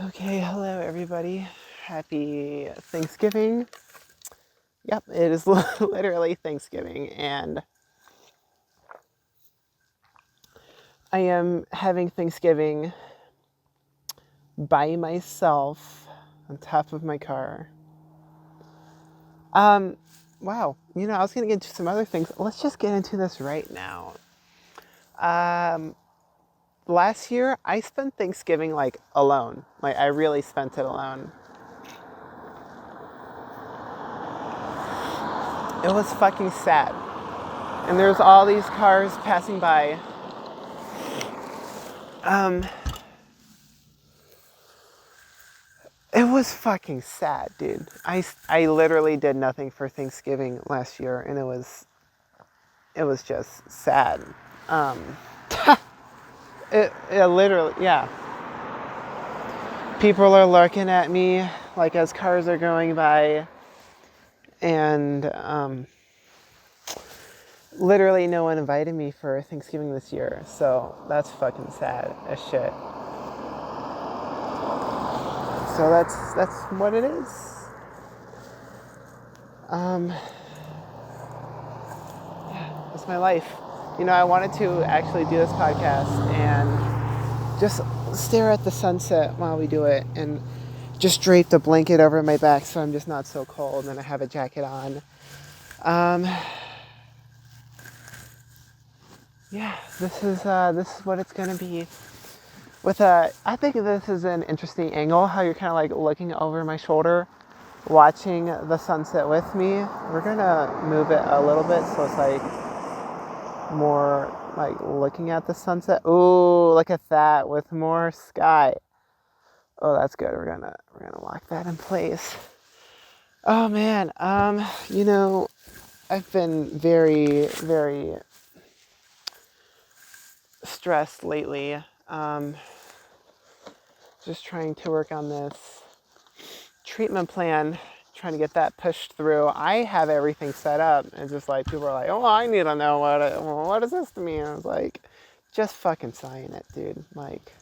Okay, hello everybody. Happy Thanksgiving. Yep, it is literally Thanksgiving, and I am having Thanksgiving by myself on top of my car. Um, wow, I was gonna get into some other things. Let's just get into this right now. Um, Last year I spent Thanksgiving like alone. Like I really spent it alone. It was fucking sad. And there's all these cars passing by. Um, It was fucking sad, dude. I literally did nothing for Thanksgiving last year, and it was just sad. Um, it literally, yeah. People are looking at me like as cars are going by, and literally no one invited me for Thanksgiving this year, so that's fucking sad as shit. So that's what it is. Um, That's my life. I wanted to actually do this podcast and just stare at the sunset while we do it and just drape the blanket over my back so I'm just not so cold and I have a jacket on. Um, yeah, this is what it's gonna be. I think this is an interesting angle. How you're kind of like looking over my shoulder, watching the sunset with me. We're gonna move it a little bit so it's like more like looking at the sunset. Ooh, look at that with more sky. Oh, that's good. We're gonna lock that in place. Oh man, I've been very, very stressed lately. Just trying to work on this treatment plan, trying to get that pushed through. I have everything set up, and just like people are like, "Oh, I need to know what does this to mean?" I was like, "Just fucking sign it, dude." Like,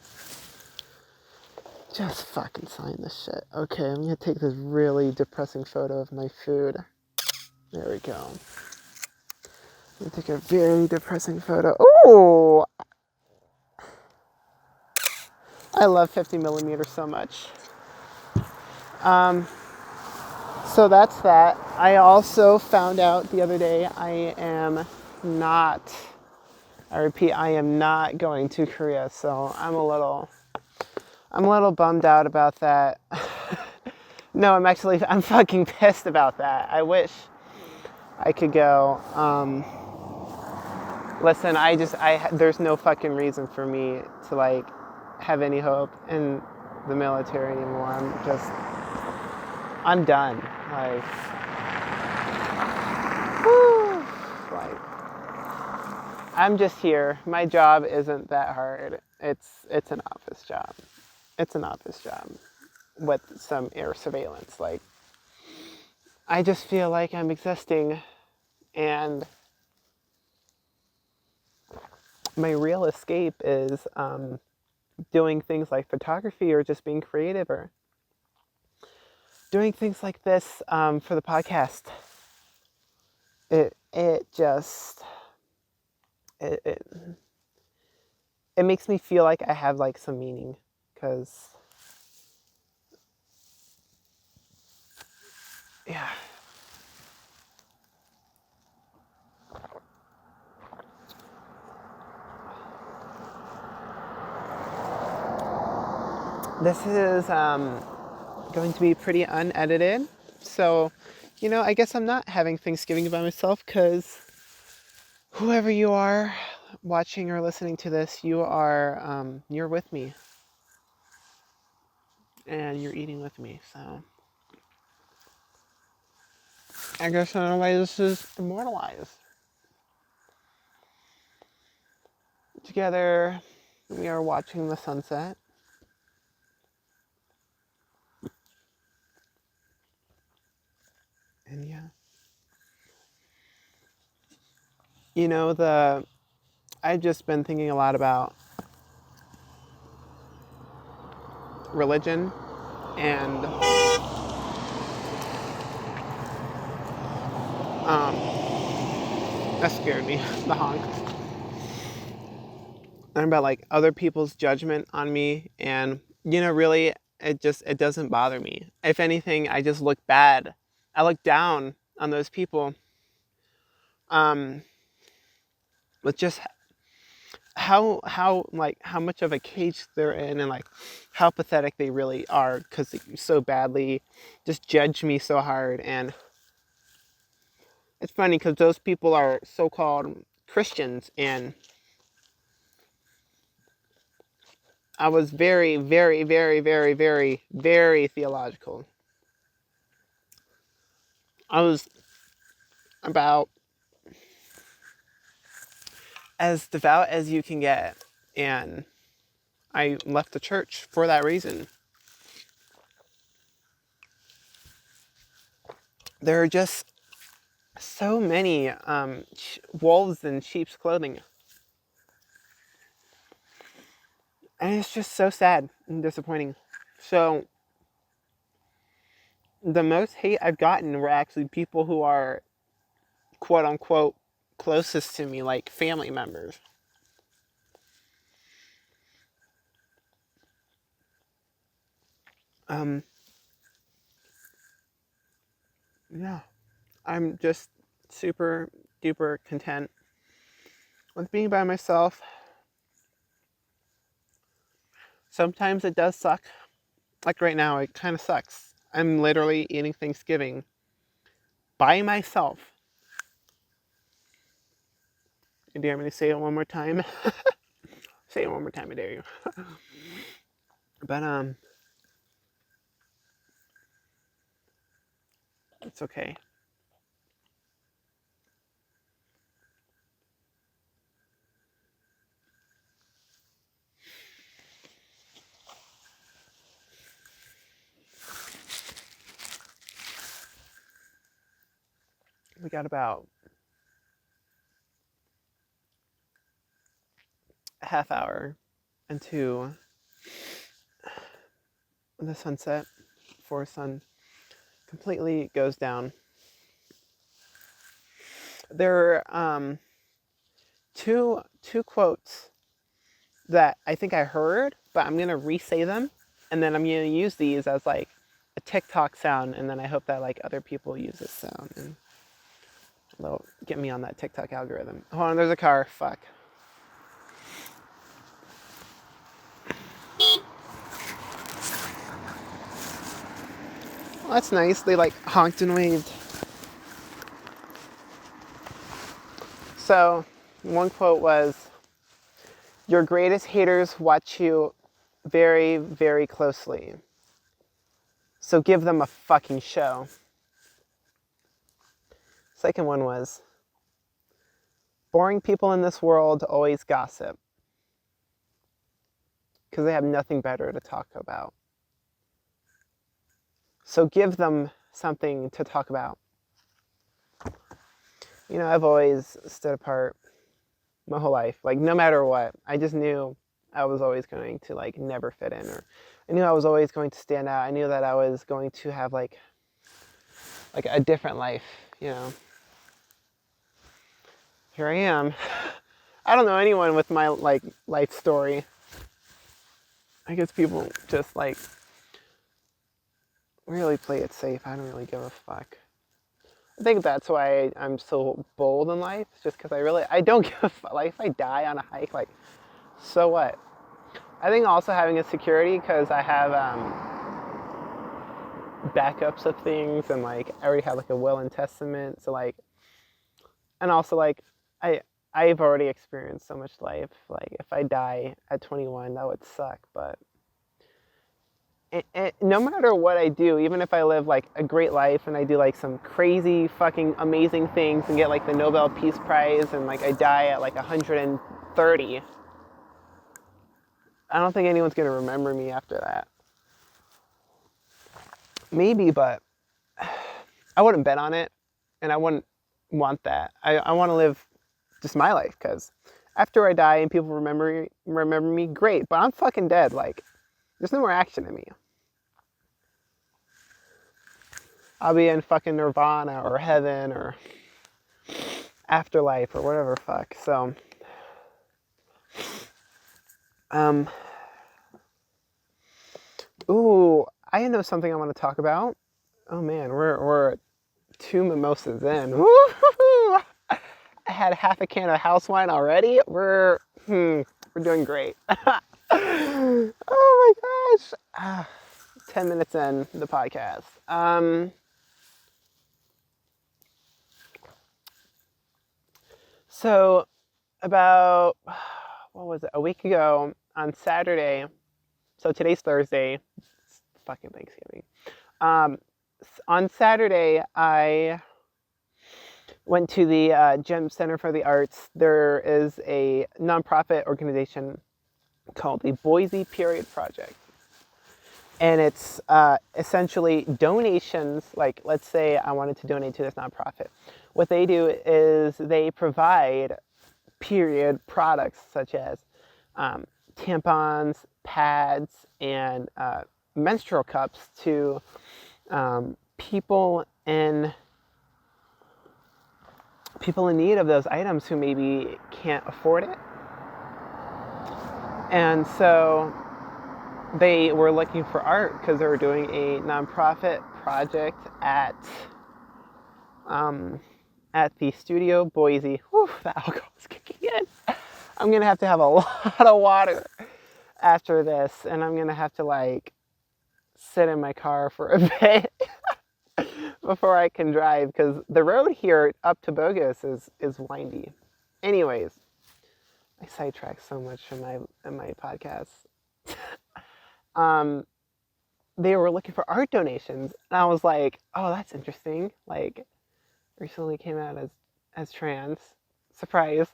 just fucking sign this shit. Okay, I'm gonna take this really depressing photo of my food. There we go. I'm gonna take a very depressing photo. Ooh! I love 50 millimeters so much. Um, so that's that. I also found out the other day I repeat, I am not going to Korea, so I'm a little bummed out about that. No, I'm fucking pissed about that. I wish I could go. Listen, there's no fucking reason for me to like have any hope in the military anymore. I'm done. Like, whew, like, I'm just here. My job isn't that hard. It's an office job. It's an office job with some air surveillance. Like, I just feel like I'm existing, and my real escape is doing things like photography or just being creative or doing things like this for the podcast. It just it, it it makes me feel like I have like some meaning, because yeah, this is going to be pretty unedited. So, I guess I'm not having Thanksgiving by myself, because whoever you are watching or listening to this, you're with me and you're eating with me. So I guess in a way this is immortalized. Together, we are watching the sunset. And yeah. I've just been thinking a lot about religion, and that scared me, the honk. And about like other people's judgment on me, and really, it doesn't bother me. If anything, I just look bad. I look down on those people, with just how much of a cage they're in, and like how pathetic they really are, because they so badly just judge me so hard. And it's funny because those people are so-called Christians, and I was very, very, very, very, very, very theological. I was about as devout as you can get, and I left the church for that reason. There are just so many wolves in sheep's clothing, and it's just so sad and disappointing. So the most hate I've gotten were actually people who are quote unquote closest to me, like family members. Yeah, I'm just super duper content with being by myself. Sometimes it does suck. Like right now, it kind of sucks. I'm literally eating Thanksgiving by myself. You dare me to say it one more time? Say it one more time, I dare you. But it's okay. We got about a half hour into the sunset before the sun completely goes down. There are two quotes that I think I heard, but I'm gonna re-say them, and then I'm gonna use these as like a TikTok sound, and then I hope that like other people use this sound and they'll get me on that TikTok algorithm. Hold on, there's a car. Fuck. Well, that's nice. They like honked and waved. So, one quote was, "Your greatest haters watch you very, very closely. So give them a fucking show." Second one was, "Boring people in this world always gossip because they have nothing better to talk about. So give them something to talk about." I've always stood apart my whole life. Like, no matter what, I just knew I was always going to, like, never fit in. Or I knew I was always going to stand out. I knew that I was going to have, like a different life, Here I am. I don't know anyone with my, like, life story. I guess people just, like, really play it safe. I don't really give a fuck. I think that's why I'm so bold in life, just because I don't give a fuck. Like, if I die on a hike, like, so what? I think also having a security, because I have backups of things, and like I already have like a will and testament, so like, and also like I've already experienced so much life. Like, if I die at 21, that would suck, but no matter what I do, even if I live like a great life and I do like some crazy fucking amazing things and get like the Nobel Peace Prize, and like I die at like 130, I don't think anyone's gonna remember me after that. Maybe, but I wouldn't bet on it, and I wouldn't want that. I want to live just my life, because after I die and people remember me, great, but I'm fucking dead. Like, There's no more action in me. I'll be in fucking nirvana or heaven or afterlife or whatever fuck. So, ooh, I know something I want to talk about. Oh man, we're 2 mimosas in. Woo-hoo-hoo! I had half a can of house wine already. We're doing great. Oh my gosh. 10 minutes in the podcast. So about, what was it, a week ago on Saturday, so today's Thursday, it's fucking Thanksgiving. On Saturday, I went to the Gem Center for the Arts. There is a nonprofit organization called the Boise Period Project. And it's essentially donations, like let's say I wanted to donate to this nonprofit. What they do is they provide period products such as tampons, pads, and menstrual cups to people in need of those items who maybe can't afford it. And so they were looking for art because they were doing a nonprofit project at the studio Boise. Whew, the alcohol is kicking in. I'm gonna have to have a lot of water after this, and I'm gonna have to like sit in my car for a bit before I can drive because the road here up to Bogus is windy. Anyways, I sidetrack so much in my podcast. They were looking for art donations, and I was like, oh, that's interesting. Like, recently came out as trans. Surprise.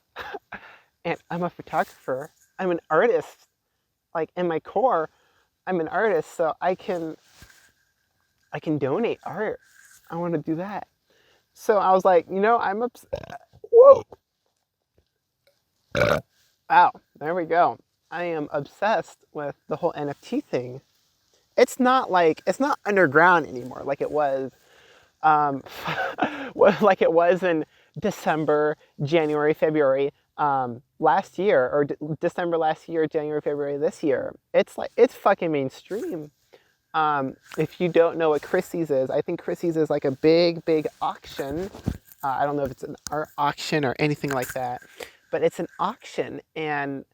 And I'm a photographer. I'm an artist. Like, in my core, I'm an artist, so I can donate art. I want to do that. So I was like, I'm upset. Whoa. Wow, there we go. I am obsessed with the whole NFT thing. It's not underground anymore like it was like it was in December, January, February last year, or December last year, January, February this year. It's fucking mainstream. If you don't know what Christie's is, I think Christie's is like a big auction. I don't know if it's an art auction or anything like that, but it's an auction, and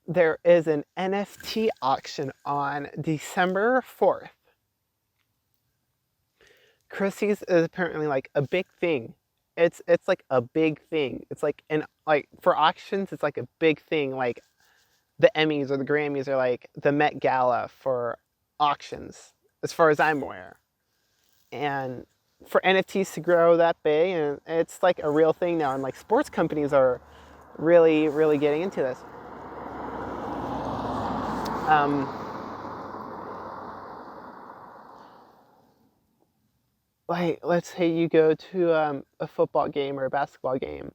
there is an NFT auction on December 4th. Christie's is apparently like a big thing. It's like a big thing. It's like for auctions, it's like a big thing. Like the Emmys or the Grammys are like the Met Gala for auctions, as far as I'm aware. And for NFTs to grow that big, and it's like a real thing now. And like sports companies are really, really getting into this. Like, let's say you go to a football game or a basketball game.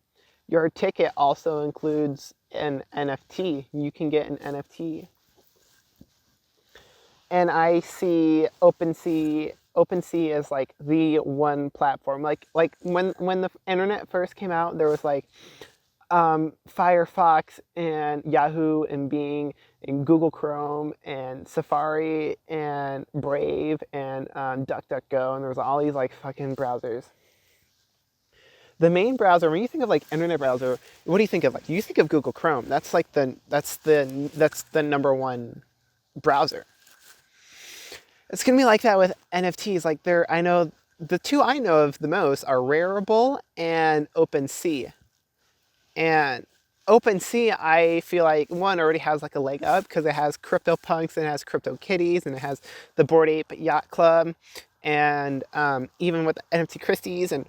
Your ticket also includes an NFT. You can get an NFT. And I see OpenSea is like the one platform. Like when the internet first came out, there was like Firefox and Yahoo and Bing and Google Chrome and Safari and Brave and DuckDuckGo, and there was all these like fucking browsers. The main browser, when you think of like internet browser, what do you think of? Like, you think of Google Chrome. That's like that's the number one browser. It's gonna be like that with NFTs. Like I know the two I know of the most are Rarible and OpenSea. And OpenSea, I feel like one already has like a leg up because it has CryptoPunks and it has CryptoKitties and it has the Bored Ape Yacht Club, and even with NFT Christie's, and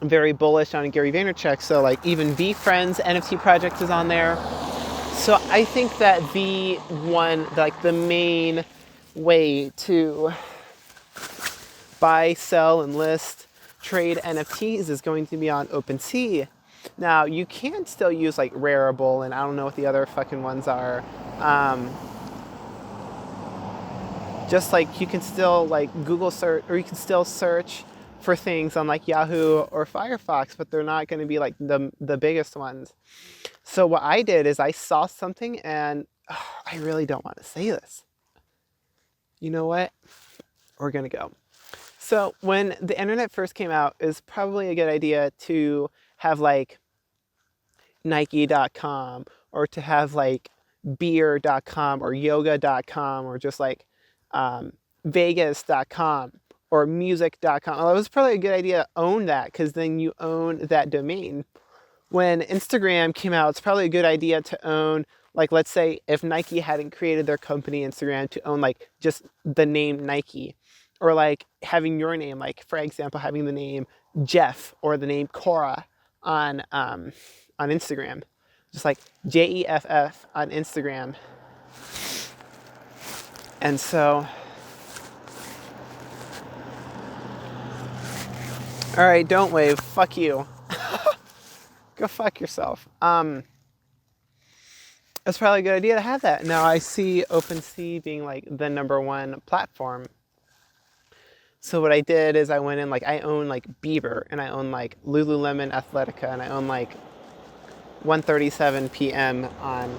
I'm very bullish on Gary Vaynerchuk. So like even VFriends NFT project is on there. So I think that the main way to buy, sell, and list, trade NFTs is going to be on OpenSea. Now, you can still use like Rarible, and I don't know what the other fucking ones are. Just like you can still like Google search, or you can still search for things on like Yahoo or Firefox, but they're not going to be like the biggest ones. So what I did is I saw something and I really don't want to say this. You know what? We're going to go. So when the internet first came out, it was probably a good idea to have like Nike.com, or to have like beer.com or yoga.com, or just like Vegas.com or music.com. Well, it was probably a good idea to own that, because then you own that domain. When Instagram came out, it's probably a good idea to own, like, let's say if Nike hadn't created their company Instagram, to own like just the name Nike, or like having your name, like for example, having the name Jeff or the name Cora on Instagram, just like JEFF on Instagram. And so, all right, don't wave. Fuck you. Go fuck yourself. It's probably a good idea to have that. Now I see OpenSea being like the #1 platform. So what I did is I went in, like I own like Bieber, and I own like Lululemon Athletica, and I own like 1:37 p.m. on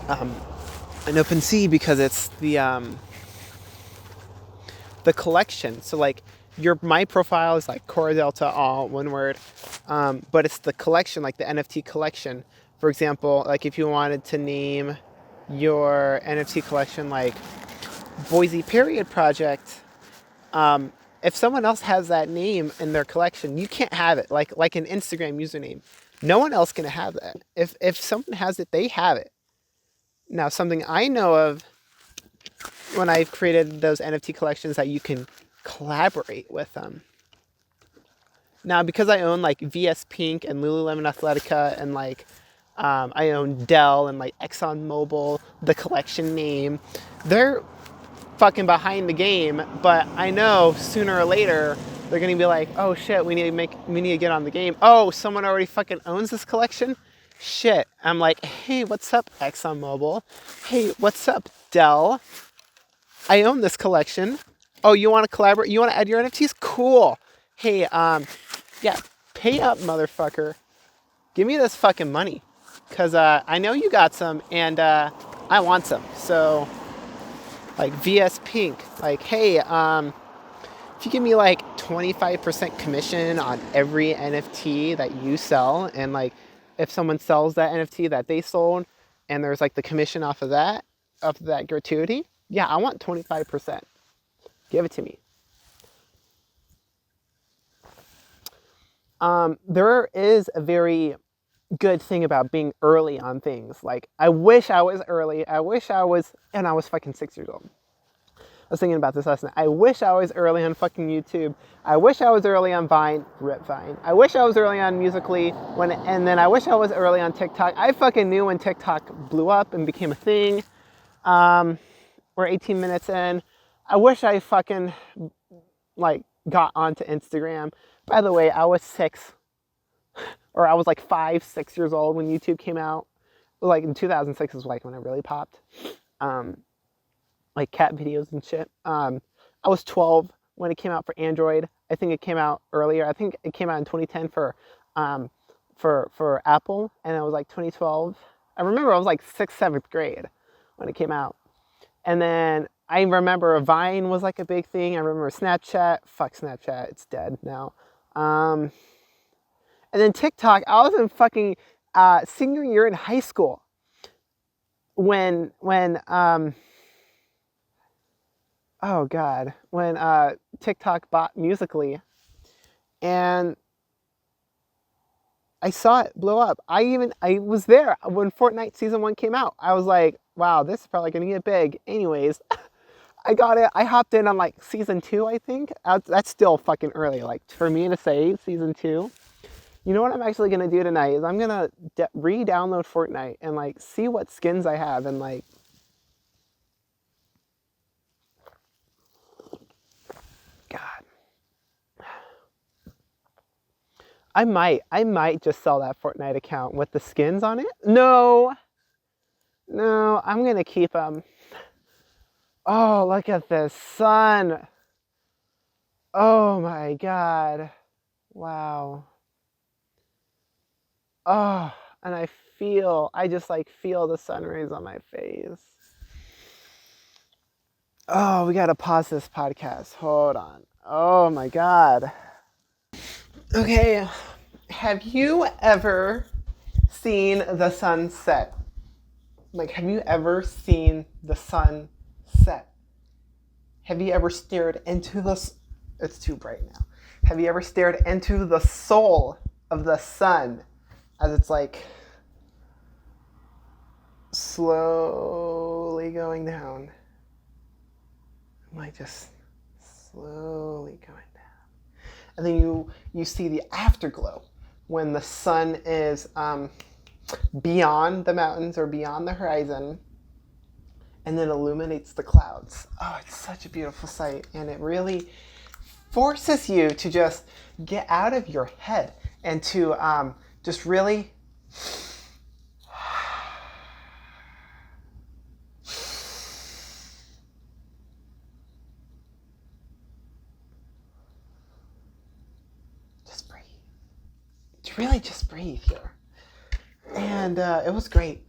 an OpenSea, because it's the collection. So like my profile is like Cora Delta, all one word, but it's the collection, like the NFT collection. For example, like if you wanted to name your NFT collection like Boise Period Project, if someone else has that name in their collection, you can't have it. Like an Instagram username, no one else can have that. If someone has it, they have it. Now, something I know of when I've created those NFT collections, that you can collaborate with them. Now, because I own like VS Pink and Lululemon Athletica, and like I own Dell and like ExxonMobil, the collection name, they're fucking behind the game. But I know sooner or later they're gonna be like, oh shit, we need to get on the game. Oh, someone already fucking owns this collection. Shit. I'm like, hey, what's up, ExxonMobil? Hey, what's up, Dell? I own this collection. Oh, you want to collaborate? You want to add your NFTs? Cool. Hey, yeah, pay up, motherfucker. Give me this fucking money, cause I know you got some, and I want some. So, like VS Pink, like, hey, if you give me like 25% commission on every NFT that you sell, and like if someone sells that NFT that they sold, and there's like the commission off of that gratuity, yeah, I want 25%. Give it to me. There is a very good thing about being early on things. Like, I wish I was early. And I was fucking 6 years old. I was thinking about this last night. I wish I was early on fucking YouTube. I wish I was early on Vine. Rip Vine. I wish I was early on Musical.ly. And then I wish I was early on TikTok. I fucking knew when TikTok blew up and became a thing. We're 18 minutes in. I wish I fucking like got onto Instagram. By the way, I was 6, or I was like 5, 6 years old when YouTube came out. Like in 2006 is like when it really popped. Like cat videos and shit. I was 12 when it came out for Android. I think it came out earlier. I think it came out in 2010 for Apple, and it was like 2012. I remember I was like 6th, 7th grade when it came out. And then I remember Vine was like a big thing. I remember Snapchat. Fuck Snapchat, it's dead now. And then TikTok. I was in fucking senior year in high school when oh god, when TikTok bought Musical.ly, and I saw it blow up. I was there when Fortnite Season 1 came out. I was like, wow, this is probably gonna get big. Anyways, I got it. I hopped in on like Season 2, I think. That's still fucking early. Like, for me to say Season 2. You know what I'm actually gonna do tonight is I'm gonna re-download Fortnite and like see what skins I have, and like, God, I might just sell that Fortnite account with the skins on it. No, No, I'm going to keep them. Oh, look at this sun. Oh my God. Wow. Oh, and I just like feel the sun rays on my face. Oh, we got to pause this podcast. Hold on. Oh my God. Okay. Have you ever seen the sun set? Like, have you ever seen the sun set? Have you ever stared into the... It's too bright now. Have you ever stared into the soul of the sun as it's like slowly going down? Like just slowly going down. And then you see the afterglow when the sun is beyond the mountains or beyond the horizon, and then illuminates the clouds. Oh, it's such a beautiful sight, and it really forces you to just get out of your head and to just really just breathe. To really just breathe here. And it was great.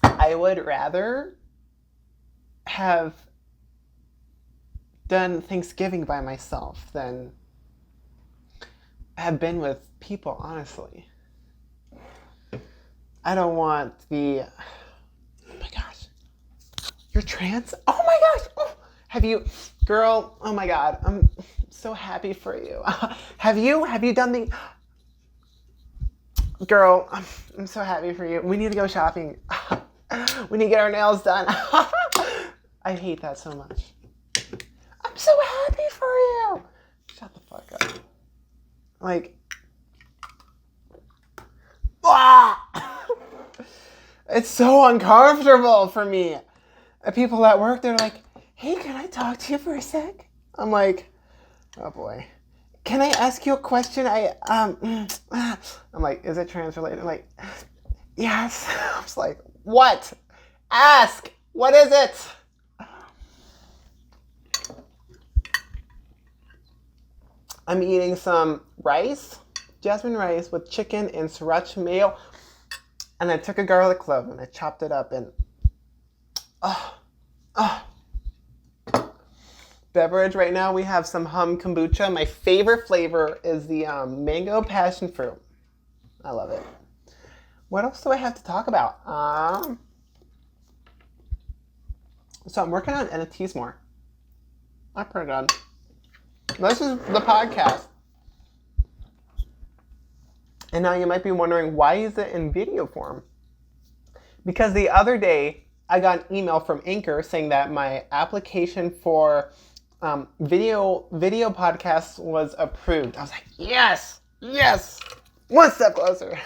I would rather have done Thanksgiving by myself than have been with people, honestly. I don't want the... Oh my gosh. You're trans? Oh my gosh. Oh. Have you... Girl, oh my God. I'm so happy for you. Have you done the... Girl, I'm so happy for you. We need to go shopping. We need to get our nails done. I hate that so much. I'm so happy for you. Shut the fuck up. Like, it's so uncomfortable for me. People at work, they're like, hey, can I talk to you for a sec? I'm like, oh boy. Can I ask you a question? I'm like, is it trans related? I'm like, yes. I was like, what? Ask. What is it? I'm eating some rice, jasmine rice with chicken and sriracha mayo. And I took a garlic clove and I chopped it up and beverage right now we have some hum kombucha. My favorite flavor is the mango passion fruit. I love it. What else do I have to talk about? So I'm working on NFTs more. I'm pretty done. This is the podcast. And now you might be wondering, why is it in video form? Because the other day, I got an email from Anchor saying that my application for video podcasts was approved. I was like, yes, one step closer.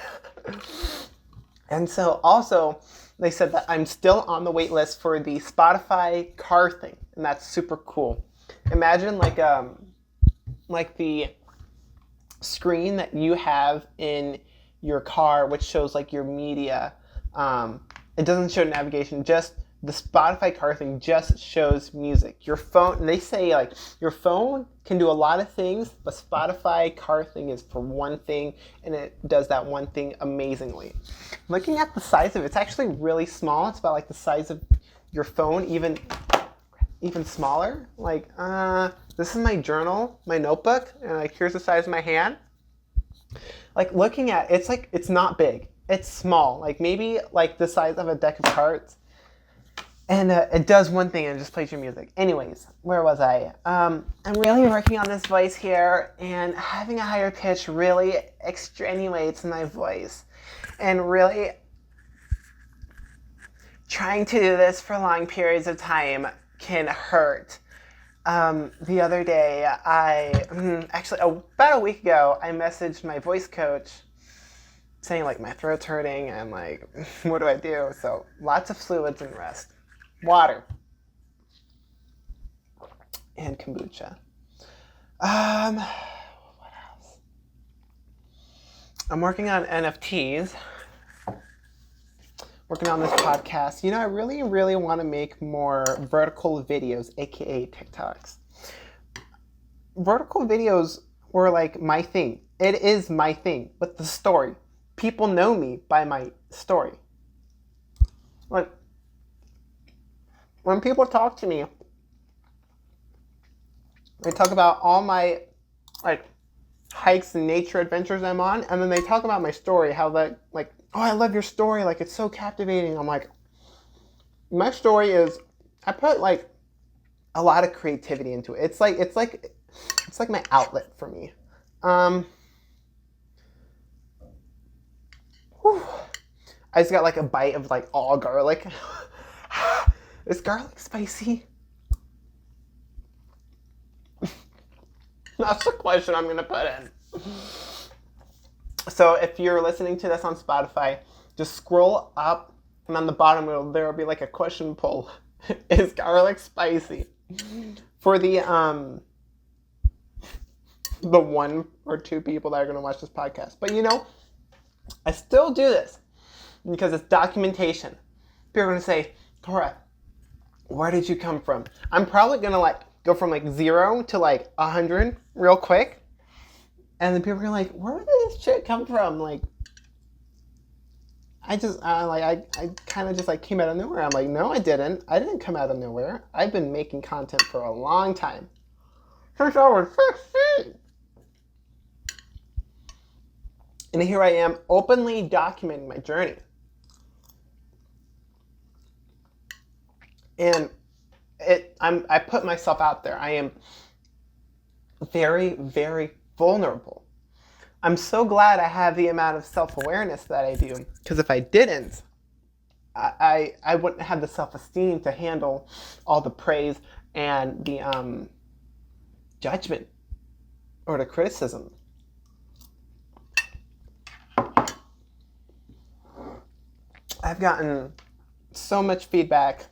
And so also, they said that I'm still on the wait list for the Spotify car thing, and that's super cool. Imagine like the screen that you have in your car, which shows like your media. It doesn't show navigation, just the Spotify car thing just shows music. Your phone, they say like your phone can do a lot of things, but Spotify car thing is for one thing, and it does that one thing amazingly. Looking at the size of it, it's actually really small. It's about like the size of your phone, even smaller. Like, this is my journal, my notebook, and like here's the size of my hand. Like looking at it's like it's not big. It's small, like maybe like the size of a deck of cards. And it does one thing and it just plays your music. Anyways, where was I? I'm really working on this voice here, and having a higher pitch really extenuates my voice. And really trying to do this for long periods of time can hurt. The other day, actually about a week ago, I messaged my voice coach saying like my throat's hurting and like, what do I do? So lots of fluids and rest. Water. And kombucha. What else? I'm working on NFTs. working on this podcast. I really, really want to make more vertical videos, aka TikToks. Vertical videos were like my thing. It is my thing with the story. People know me by my story. Like, when people talk to me, they talk about all my hikes and nature adventures I'm on, and then they talk about my story, how that oh, I love your story, it's so captivating. I'm like, my story is, I put a lot of creativity into it. It's like my outlet for me. I just got a bite of all garlic. Is garlic spicy? That's the question I'm gonna put in. So if you're listening to this on Spotify, just scroll up, and on the bottom there will be a question poll. Is garlic spicy? For the 1 or 2 people that are gonna watch this podcast. But I still do this because it's documentation. People are gonna say, Cora, where did you come from? I'm probably gonna go from 0 to 100 real quick. And then people are like, where did this shit come from? I kind of just came out of nowhere. I'm like, no, I didn't. I didn't come out of nowhere. I've been making content for a long time. Since I was 16. And here I am openly documenting my journey. And I put myself out there. I am very, very vulnerable. I'm so glad I have the amount of self-awareness that I do, because if I didn't, I wouldn't have the self-esteem to handle all the praise and the judgment or the criticism. I've gotten so much feedback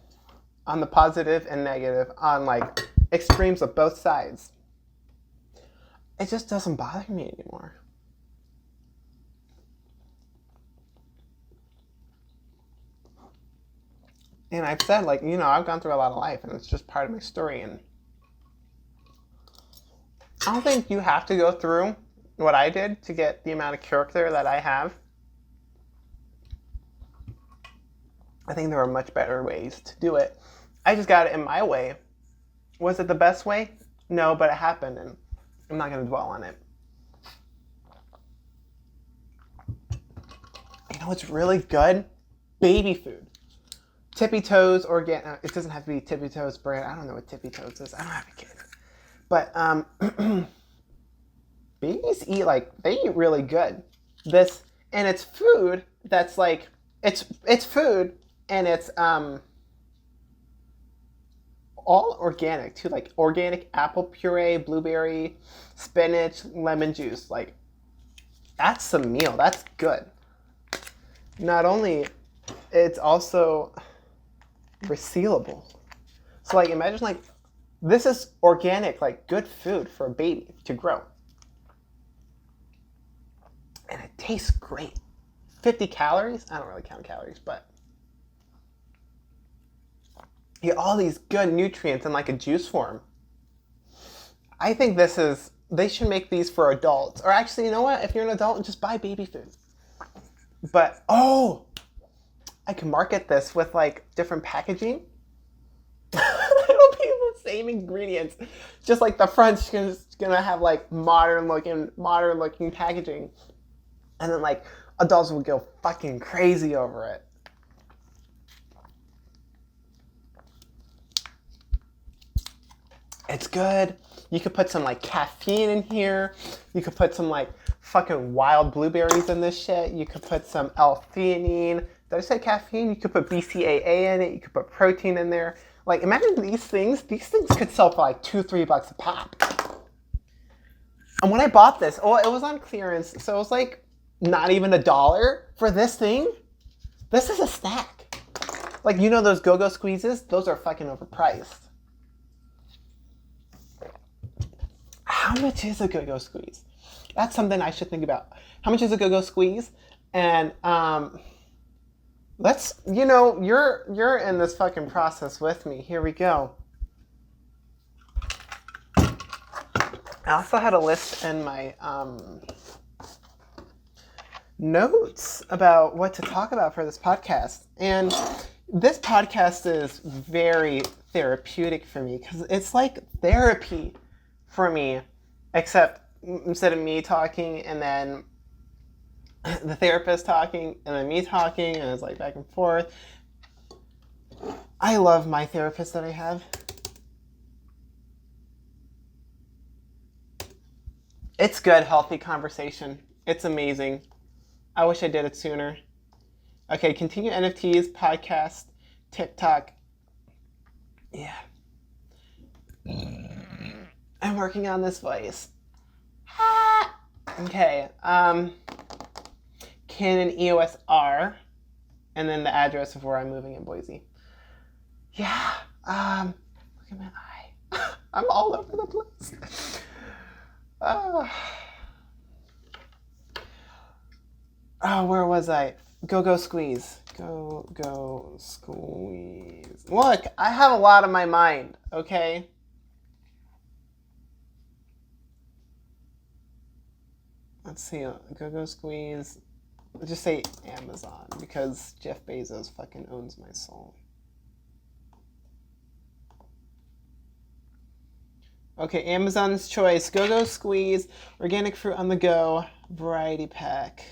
on the positive and negative, on extremes of both sides. It just doesn't bother me anymore. And I've said, I've gone through a lot of life, and it's just part of my story. And I don't think you have to go through what I did to get the amount of character that I have. I think there are much better ways to do it. I just got it in my way. Was it the best way? No, but it happened, and I'm not going to dwell on it. You know what's really good? Baby food. Tippy Toes organic. It doesn't have to be Tippy Toes brand. I don't know what Tippy Toes is. I don't have a kid. But babies eat they eat really good. And it's food that's it's food, and it's all organic too, organic apple puree, blueberry, spinach, lemon juice. That's a meal. That's good. Not only, it's also resealable. So imagine this is organic, good food for a baby to grow. And it tastes great. 50 calories? I don't really count calories, but you get all these good nutrients in a juice form. I think they should make these for adults. Or actually, you know what? If you're an adult, just buy baby food. But, I can market this with different packaging. It'll be the same ingredients. Just the front's gonna have modern looking packaging. And then adults will go fucking crazy over it. It's good. You could put some caffeine in here. You could put some fucking wild blueberries in this shit. You could put some L-theanine. Did I say caffeine? You could put BCAA in it. You could put protein in there. Imagine these things. These things could sell for $2-3 a pop. And when I bought this, it was on clearance, so it was not even $1 for this thing. This is a snack. Those go-go squeezes? Those are fucking overpriced. How much is a go-go squeeze? That's something I should think about. How much is a go-go squeeze? And you're in this fucking process with me. Here we go. I also had a list in my notes about what to talk about for this podcast. And this podcast is very therapeutic for me because it's like therapy for me, except instead of me talking and then the therapist talking and then me talking, and it's like back and forth. I love my therapist that I have. It's good, healthy conversation. It's amazing. I wish I did it sooner. Okay, continue NFTs, podcast, TikTok. Yeah. I'm working on this voice. Okay. Canon EOS R, and then the address of where I'm moving in Boise. Yeah. Look at my eye. I'm all over the place. Where was I? Go squeeze. Go squeeze. Look, I have a lot on my mind, okay? Let's see. Go squeeze. Just say Amazon, because Jeff Bezos fucking owns my soul. Okay, Amazon's choice. Go squeeze. Organic fruit on the go. Variety pack.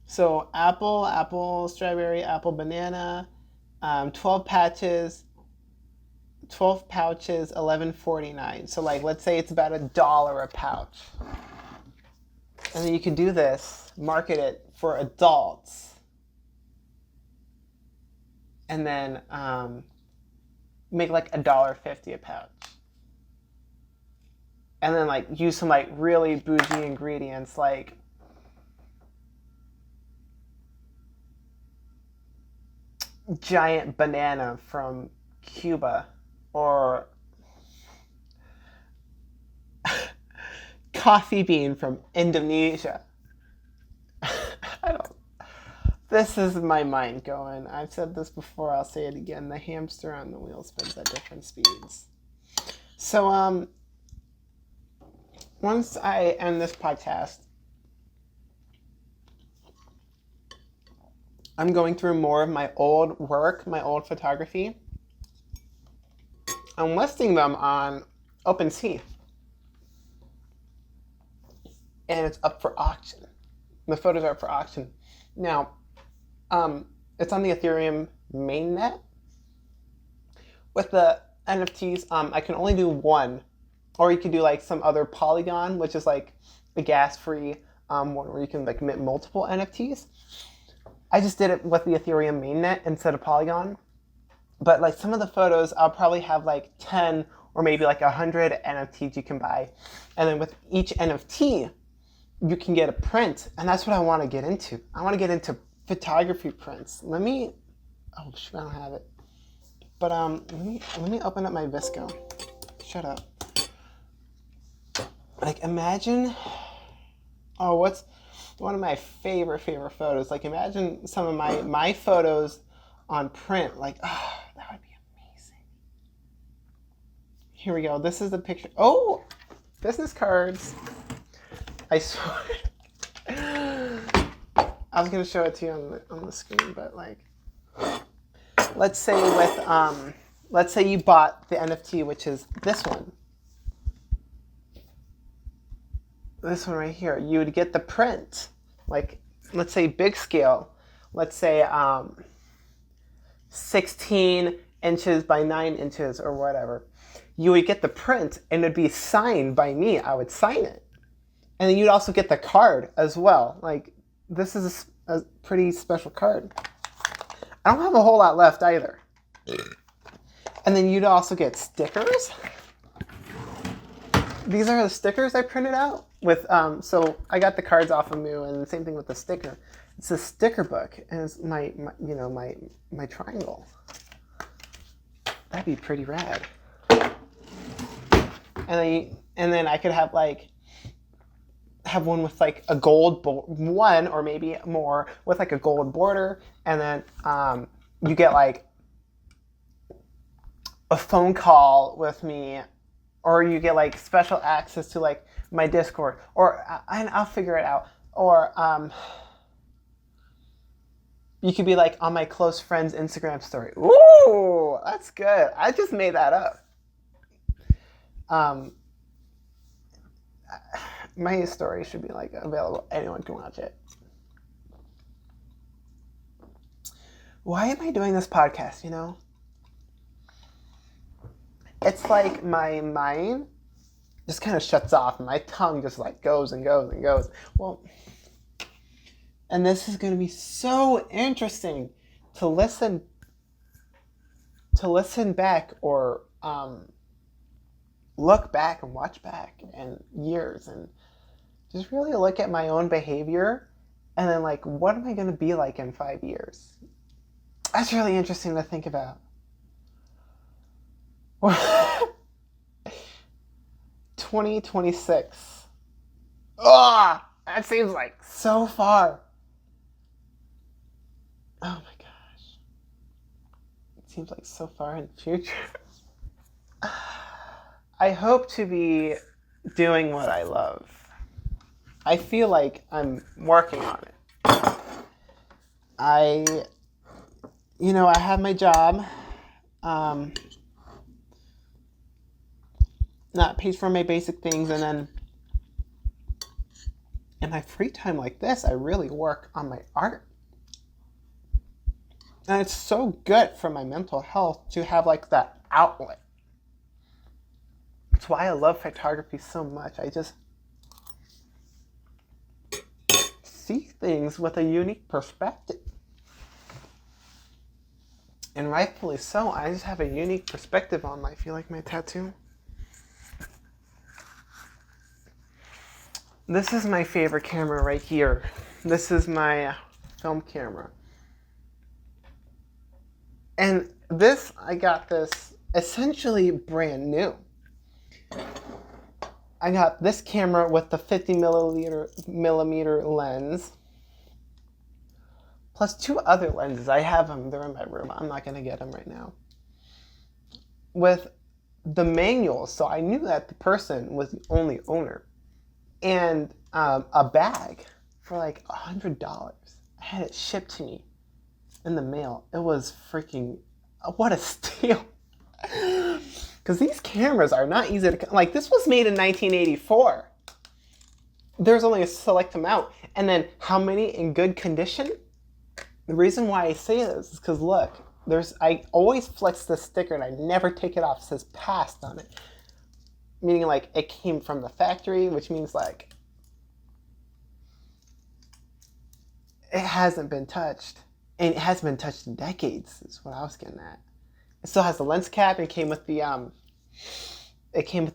So apple, strawberry, apple, banana, 12 pouches, $11.49. So like, let's say it's about $1 a pouch. And then you can do this, market it for adults. And then make like $1.50 a pouch. And then like use some like really bougie ingredients like giant banana from Cuba or coffee bean from Indonesia. This is my mind going. I've said this before, I'll say it again. The hamster on the wheel spins at different speeds. So once I end this podcast, I'm going through more of my old work, my old photography. I'm listing them on OpenSea. And it's up for auction. The photos are up for auction. Now, it's on the Ethereum mainnet. With the NFTs, I can only do one. Or you can do like some other Polygon, which is like a gas-free one where you can like mint multiple NFTs. I just did it with the Ethereum mainnet instead of Polygon. But like some of the photos, I'll probably have like 10 or maybe like 100 NFTs you can buy. And then with each NFT, you can get a print. And that's what I want to get into. I want to get into photography prints. Oh shoot, I don't have it. But let me open up my Visco. Shut up. Like imagine, what's one of my favorite photos? Like imagine some of my photos on print. Like, that would be amazing. Here we go. This is the picture. Oh, business cards. I swear. I was gonna show it to you on the screen, but like, let's say you bought the NFT, which is this one. This one right here. You would get the print, like let's say big scale. Let's say 16 inches by 9 inches or whatever. You would get the print and it'd be signed by me. I would sign it. And then you'd also get the card as well. Like, this is a pretty special card. I don't have a whole lot left either. And then you'd also get stickers. These are the stickers I printed out with, so I got the cards off of Moo, and the same thing with the sticker. It's a sticker book, and it's my triangle. That'd be pretty rad. And then I could have like have one with like a gold one or maybe more with like a gold border, and then you get like a phone call with me, or you get like special access to like my Discord, or I'll figure it out, or you could be like on my close friend's Instagram story. Ooh, that's good. I just made that up. My story should be like available. Anyone can watch it. Why am I doing this podcast, you know? It's like my mind just kind of shuts off and my tongue just like goes and goes and goes. Well, and this is going to be so interesting to listen back, or look back and watch back in years, and just really look at my own behavior, and then like, what am I going to be like in 5 years? That's really interesting to think about. 2026. Oh, that seems like so far. Oh my gosh. It seems like so far in the future. I hope to be doing what I love. I feel like I'm working on it. I have my job. Not pays for my basic things, and then in my free time like this, I really work on my art. And it's so good for my mental health to have like that outlet. That's why I love photography so much. I just see things with a unique perspective. And rightfully so, I just have a unique perspective on life. You like my tattoo? This is my favorite camera right here. This is my film camera. And I got this essentially brand new. I got this camera with the 50 millimeter lens, plus 2 other lenses. I have them, they're in my room. I'm not gonna get them right now. With the manual, so I knew that the person was the only owner. And a bag for like $100. I had it shipped to me in the mail. It was freaking, what a steal. Because these cameras are not easy to, like, this was made in 1984. There's only a select amount. And then how many in good condition? The reason why I say this is because look, I always flex the sticker and I never take it off. It says passed on it. Meaning like it came from the factory, which means like it hasn't been touched. And it hasn't been touched in decades, is what I was getting at. It still has the lens cap. It came with the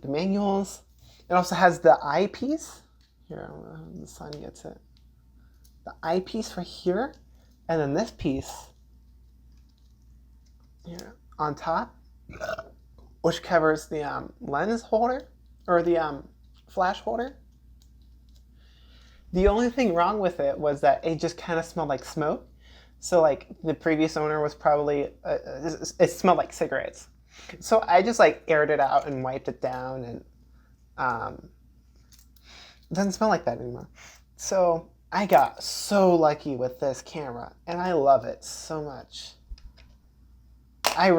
manuals. It also has the eyepiece. Here, the sun gets it. The eyepiece right here, and then this piece here on top, which covers the lens holder, or the flash holder. The only thing wrong with it was that it just kind of smelled like smoke. So like the previous owner was probably, it smelled like cigarettes. So I just like aired it out and wiped it down, and it doesn't smell like that anymore. So I got so lucky with this camera, and I love it so much. It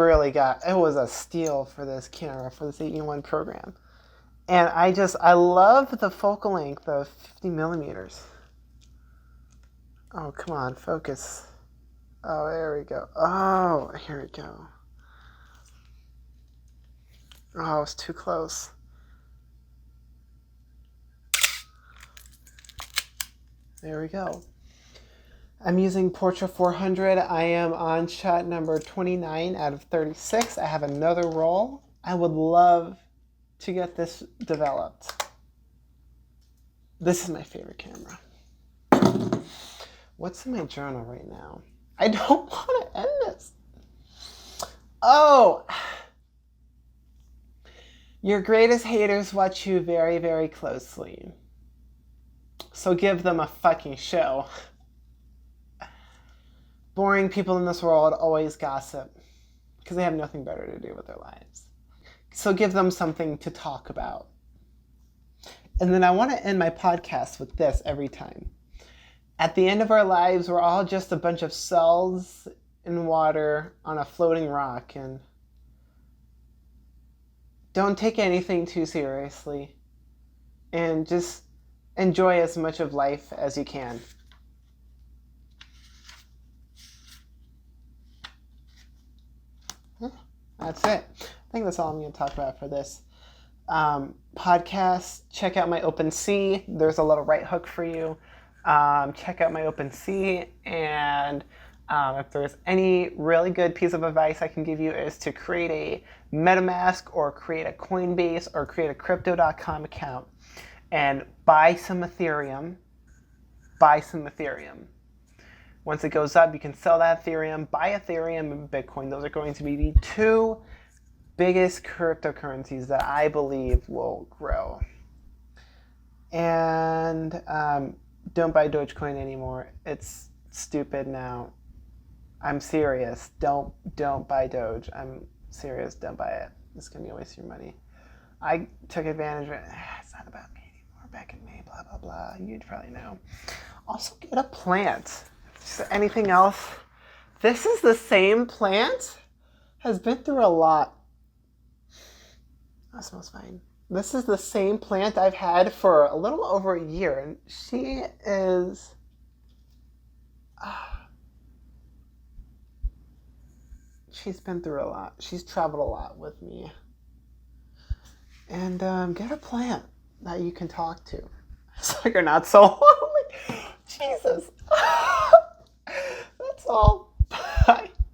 was a steal for this camera, for this 8-in-1 program. And I love the focal length of 50 millimeters. Oh, come on, focus. Oh, there we go. Oh, here we go. Oh, it's too close. There we go. I'm using Portra 400. I am on shot number 29 out of 36. I have another roll. I would love to get this developed. This is my favorite camera. What's in my journal right now? I don't want to end this. Oh, your greatest haters watch you very, very closely. So give them a fucking show. Boring people in this world always gossip because they have nothing better to do with their lives. So give them something to talk about. And then I want to end my podcast with this every time. At the end of our lives, we're all just a bunch of cells in water on a floating rock, and don't take anything too seriously, and just enjoy as much of life as you can. That's it. I think that's all I'm going to talk about for this podcast. Check out my OpenSea. There's a little right hook for you. Check out my OpenSea, and if there's any really good piece of advice I can give you is to create a MetaMask or create a Coinbase or create a Crypto.com account and buy some Ethereum. Once it goes up, you can sell that Ethereum, buy Ethereum and Bitcoin. Those are going to be the two biggest cryptocurrencies that I believe will grow. And don't buy Dogecoin anymore. It's stupid now. I'm serious. Don't buy Doge. I'm serious. Don't buy it. It's going to be a waste of your money. I took advantage of it. It's not about me anymore. Back in May, blah, blah, blah. You'd probably know. Also, get a plant. Just anything else. This is the same plant. Has been through a lot. That smells fine. This is the same plant I've had for a little over a year. And she is... she's been through a lot. She's traveled a lot with me. And get a plant that you can talk to. So you're not so lonely. Jesus. That's all.